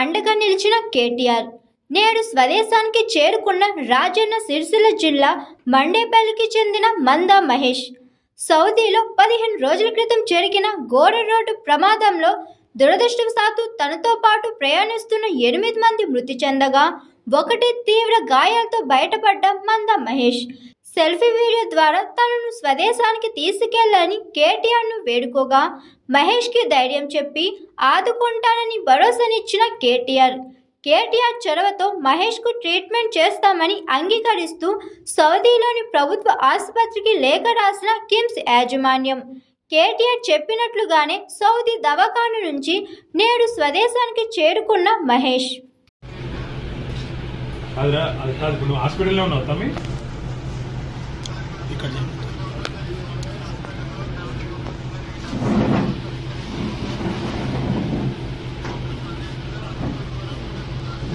అండగా నిలిచిన కేటీఆర్ నేడు స్వదేశానికి చేరుకున్న రాజన్న సిరిసిల్ల జిల్లా మండేపల్లికి చెందిన మందా మహేష్ సౌదీలో 15 రోజుల క్రితం జరిగిన ఘోర రోడ్డు ప్రమాదంలో దురదృష్టవశాత్తు తనతో పాటు ప్రయాణిస్తున్న 8 మంది మృతి చెందగా 1 తీవ్ర గాయాలతో బయటపడ్డ మందా మహేష్ సెల్ఫీ వీడియో ద్వారా తనను స్వదేశానికి తీసుకెళ్లాలని కేటీఆర్ను వేడుకోగా మహేష్కి ధైర్యం చెప్పి ఆదుకుంటానని భరోసానిచ్చిన కేటీఆర్ చొరవతో మహేష్కు ట్రీట్మెంట్ చేస్తామని అంగీకరిస్తూ సౌదీలోని ప్రభుత్వ ఆసుపత్రికి లేఖ రాసిన కిమ్స్ యాజమాన్యం కేటీఆర్ చెప్పినట్లుగానే సౌదీ దవాఖానా నుంచి నేడు స్వదేశానికి చేరుకున్న మహేష్.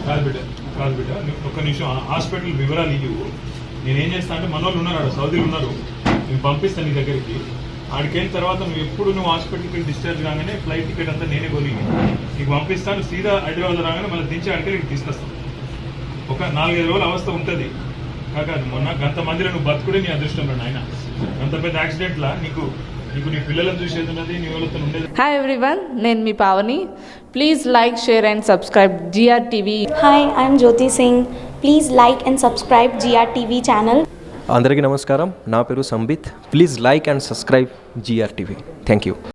కాదు బిడ్డ ఒక్క నిమిషం హాస్పిటల్ వివరాలు ఇవ్వు. నేనేం చేస్తాను అంటే మన వాళ్ళు ఉన్నారు, సౌదీలు ఉన్నారు, నేను పంపిస్తాను నీ దగ్గరికి. ఆడికి వెళ్ళిన తర్వాత నువ్వు హాస్పిటల్కి డిశ్చార్జ్ కాగానే ఫ్లైట్ టికెట్ అంతా నేనే కొని నీకు పంపిస్తాను. సీదా హైదరాబాద్ రాగానే మళ్ళీ దించి ఆడికి నీకు తీసుకొస్తాను. ఒక 4-5 రోజుల అవస్థ ఉంటుంది కాక మొన్న గంతమందిలో నువ్వు బతుకుడే నీ అదృష్టంలో నాయన. అంత పెద్ద యాక్సిడెంట్లా నీకు నీ పిల్లలను చూసేది ఉన్నది, నీ వాళ్ళతో ఉండేది. హాయ్ ఎవ్రీవన్, నేను మీ Pavani. Please like, share and subscribe GRTV. Hi, I'm Jyoti Singh. Please like and subscribe GRTV channel. అందరికీ నమస్కారం, నా పేరు Sambit. Please like and subscribe GRTV. Thank you.